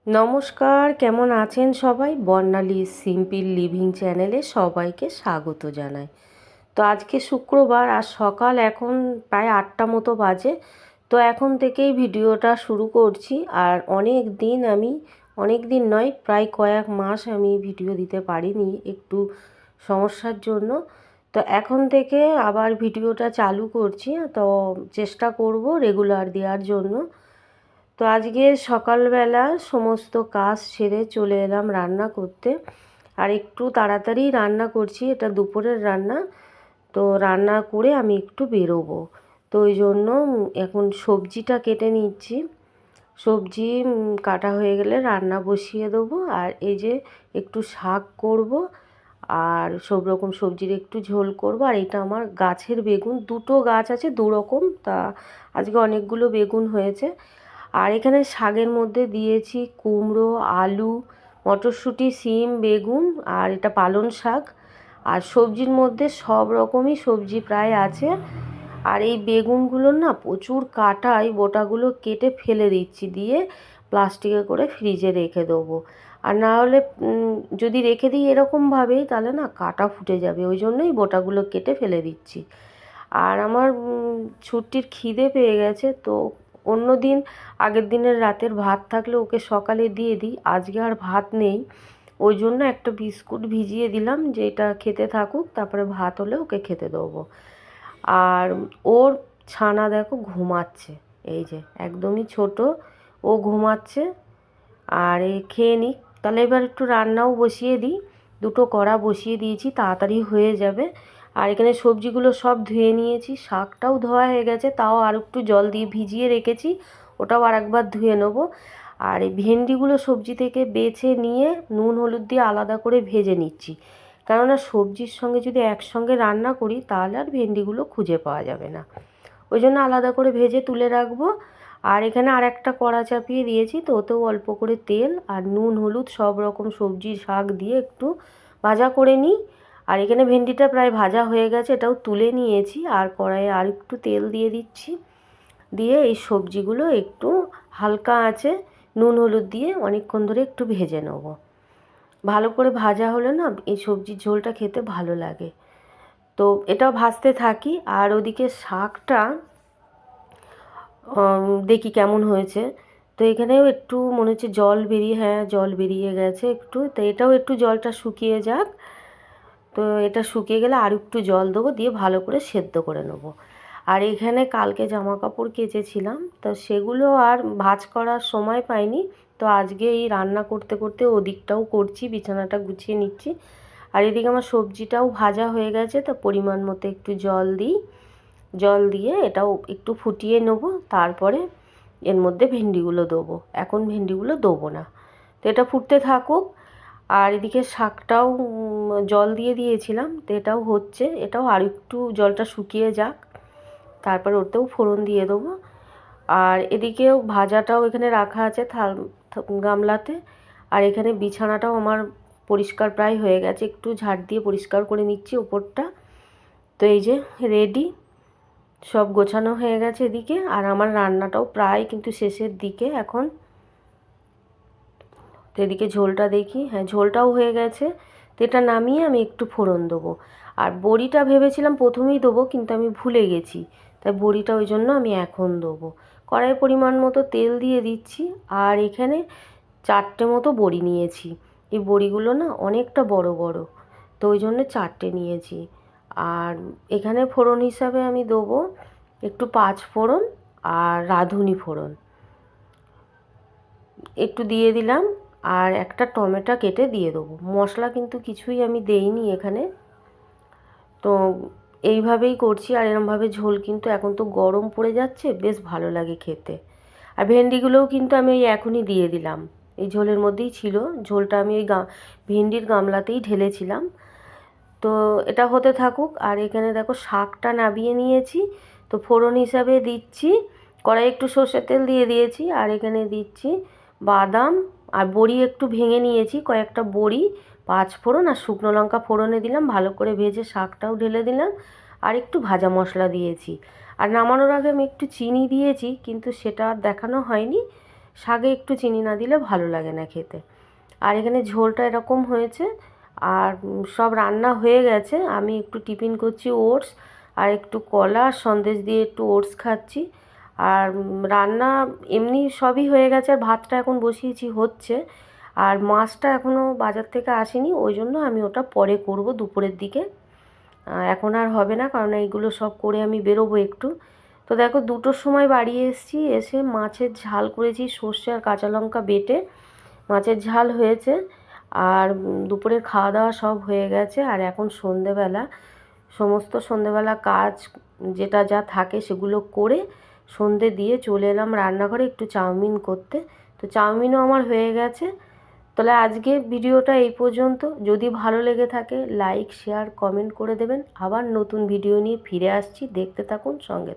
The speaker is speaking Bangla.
নমস্কার, কেমন আছেন সবাই? বর্ণালী সিম্পল লিভিং চ্যানেলে সবাইকে স্বাগত জানাই। তো আজকে শুক্রবার আর সকাল এখন প্রায় 8টা মতো বাজে। তো এখন থেকেই ভিডিওটা শুরু করছি। আর অনেক দিন নয়, প্রায় কয়েক মাস আমি ভিডিও দিতে পারিনি একটু সমস্যার জন্য। তো এখন থেকে আবার ভিডিওটা চালু করছি, তো চেষ্টা করব রেগুলার দেওয়ার জন্য। তো আজকে সকালবেলা সমস্ত কাজ সেরে চলে এলাম রান্না করতে। আর একটু তাড়াতাড়ি রান্না করছি, এটা দুপুরের রান্না। তো রান্না করে আমি একটু বেরোবো, তো ওই জন্য এখন সবজিটা কেটে নিচ্ছি। সবজি কাটা হয়ে গেলে রান্না বসিয়ে দেবো। আর এই যে একটু শাক করব, আর সব রকম সবজির একটু ঝোল করব। আর এটা আমার গাছের বেগুন, দুটো গাছ আছে দু রকম, তা আজকে অনেকগুলো বেগুন হয়েছে। আর এখানে শাকের মধ্যে দিয়েছি কুমড়ো, আলু, মটরশুঁটি, সিম, বেগুন, আর এটা পালং শাক। আর সবজির মধ্যে সব রকমই সবজি প্রায় আছে। আর এই বেগুনগুলো না প্রচুর কাটায়, বোটাগুলো কেটে ফেলে দিচ্ছি, দিয়ে প্লাস্টিকে করে ফ্রিজে রেখে দেবো। আর না হলে যদি রেখে দিই এরকমভাবেই, তাহলে না কাটা ফুটে যাবে, ওই জন্যই বোটাগুলো কেটে ফেলে দিচ্ছি। আর আমার ছুটির খিদে পেয়ে গেছে, তো অন্য দিন আগের দিনের রাতের ভাত থাকলে ওকে সকালে দিয়ে দিই, আজকে আর ভাত নেই, ওই জন্য একটা বিস্কুট ভিজিয়ে দিলাম যে এটা খেতে থাকুক, তারপরে ভাত হলে ওকে খেতে দেবো। আর ওর ছানা দেখো ঘুমাচ্ছে, এই যে একদমই ছোট, ও ঘুমাচ্ছে। আর এ খেয়ে নিক, তাহলে এবার একটু রান্নাও বসিয়ে দিই। দুটো কড়া বসিয়ে দিয়েছি, তাড়াতাড়ি হয়ে যাবে। আর এখানে সবজিগুলো সব ধুয়ে নিয়েছি, শাকটাও ধোয়া হয়ে গেছে, তাও আর একটু জল দিয়ে ভিজিয়ে রেখেছি, ওটাও আর একবার ধুয়ে নেবো। আর এই ভেন্ডিগুলো সবজি থেকে বেছে নিয়ে নুন হলুদ দিয়ে আলাদা করে ভেজে নিচ্ছি, কেননা সবজির সঙ্গে যদি একসঙ্গে রান্না করি তাহলে আর ভেন্ডিগুলো খুঁজে পাওয়া যাবে না, ওই জন্য আলাদা করে ভেজে তুলে রাখবো। আর এখানে আর একটা কড়া চাপিয়ে দিয়েছি, তো ওতেও অল্প করে তেল আর নুন হলুদ সব রকম সবজি শাক দিয়ে একটু ভাজা করে নিই। আর এখানে ভেন্ডিটা প্রায় ভাজা হয়ে গেছে, এটাও তুলে নিয়েছি। আর কড়াইয়ে আর একটু তেল দিয়ে দিচ্ছি, দিয়ে এই সবজিগুলো একটু হালকা আঁচে নুন হলুদ দিয়ে অনেকক্ষণ ধরে একটু ভেজে নেব। ভালো করে ভাজা হলে না এই সবজির ঝোলটা খেতে ভালো লাগে। তো এটাও ভাজতে থাকি। আর ওদিকে শাকটা দেখি কেমন হয়েছে। তো এখানেও একটু মনে হচ্ছে জল বেরিয়ে, হ্যাঁ জল বেরিয়ে গেছে একটু, তো এটাও একটু জলটা শুকিয়ে যাক। তো এটা শুকিয়ে গেলে আর একটু জল দেবো, দিয়ে ভালো করে সেদ্ধ করে নেবো। আর এখানে কালকে জামা কাপড় কেচেছিলাম, তো সেগুলো আর ভাঁজ করার সময় পাইনি। তো আজকে এই রান্না করতে করতে ওদিকটাও করছি, বিছানাটা গুছিয়ে নিচ্ছি। আর এদিকে আমার সবজিটাও ভাজা হয়ে গেছে, তো পরিমাণ মতো একটু জল দিই, জল দিয়ে এটাও একটু ফুটিয়ে নেব। তারপরে এর মধ্যে ভেন্ডিগুলো দেবো, এখন ভেন্ডিগুলো দেবো না, তো এটা ফুটতে থাকুক। আর এদিকে শাকটাও জল দিয়ে দিয়েছিলাম, তো এটাও হচ্ছে, এটাও আর একটু জলটা শুকিয়ে যাক, তারপর ওতেও ফোড়ন দিয়ে দেবো। আর এদিকেও ভাজাটাও এখানে রাখা আছে গামলাতে। আর এখানে বিছানাটাও আমার পরিষ্কার প্রায় হয়ে গেছে, একটু ঝাড় দিয়ে পরিষ্কার করে নিচ্ছি ওপরটা। তো এই যে রেডি, সব গোছানো হয়ে গেছে এদিকে। আর আমার রান্নাটাও প্রায় কিন্তু শেষের দিকে এখন। তো এদিকে ঝোলটা দেখি, হ্যাঁ ঝোলটাও হয়ে গেছে। তো এটা নামিয়ে আমি একটু ফোড়ন দেবো। আর বড়িটা ভেবেছিলাম প্রথমেই দেবো, কিন্তু আমি ভুলে গেছি, তাই বড়িটা ওই জন্য আমি এখন দেবো। কড়াইয়ে পরিমাণ মতো তেল দিয়ে দিচ্ছি। আর এখানে 4টে মতো বড়ি নিয়েছি, এই বড়িগুলো না অনেকটা বড় বড়, তো ওই জন্য 4টে নিয়েছি। আর এখানে ফোড়ন হিসাবে আমি দেবো একটু 5 ফোড়ন আর রাঁধুনি ফোড়ন একটু দিয়ে দিলাম। আর একটা টমেটো কেটে দিয়ে দেবো, মশলা কিন্তু কিছুই আমি দেইনি এখানে। তো এইভাবেই করছি। আর এরমভাবে ঝোল কিন্তু এখন তো গরম পড়ে যাচ্ছে, বেশ ভালো লাগে খেতে। আর ভেন্ডিগুলোও কিন্তু আমি ওই এখনই দিয়ে দিলাম, এই ঝোলের মধ্যেই ছিল, ঝোলটা আমি ওই ভেন্ডির গামলাতেই ঢেলেছিলাম। তো এটা হতে থাকুক। আর এখানে দেখো শাকটা নাবিয়ে নিয়েছি, তো ফোড়ন হিসাবে দিচ্ছি, কড়াই একটু সর্ষের তেল দিয়ে দিয়েছি। আর এখানে দিচ্ছি বাদাম, আর বড়ি একটু ভেঙে নিয়েছি, কয়েকটা বড়ি, 5 ফোড়ন আর শুকনো লঙ্কা ফোড়নে দিলাম, ভালো করে ভেজে শাকটাও ঢেলে দিলাম। আর একটু ভাজা মশলা দিয়েছি। আর নামানোর আগে আমি একটু চিনি দিয়েছি, কিন্তু সেটা আর দেখানো হয়নি, শাকে একটু চিনি না দিলে ভালো লাগে না খেতে। আর এখানে ঝোলটা এরকম হয়েছে। আর সব রান্না হয়ে গেছে। আমি একটু টিফিন করছি ওটস আর একটু কলা আর সন্দেশ দিয়ে একটু ওটস খাচ্ছি। আর রান্না এমনি সবই হয়ে গেছে, আর ভাতটা এখন বসিয়েছি হচ্ছে। আর মাছটা এখনও বাজার থেকে আসেনি, ওই জন্য আমি ওটা পরে করব দুপুরের দিকে। এখন আর হবে না, কারণ এইগুলো সব করে আমি বেরোবো একটু। তো দেখো 2টোর সময় বাড়ি এসেছি, এসে মাছের ঝাল করেছি সর্ষে আর কাঁচা লঙ্কা বেটে। মাছের ঝাল হয়েছে। আর দুপুরের খাওয়া দাওয়া সব হয়ে গেছে। আর এখন সন্ধেবেলা সমস্ত সন্ধেবেলা কাজ যেটা যা থাকে সেগুলো করে সন্ধে দিয়ে চলে এলাম রান্নাঘরে একটু চাউমিন করতে। তো চাউমিনও আমার হয়ে গেছে। তাহলে আজকে ভিডিওটা এই পর্যন্ত। যদি ভালো লেগে থাকে লাইক শেয়ার কমেন্ট করে দেবেন। আবার নতুন ভিডিও নিয়ে ফিরে আসছি, দেখতে থাকুন সঙ্গে।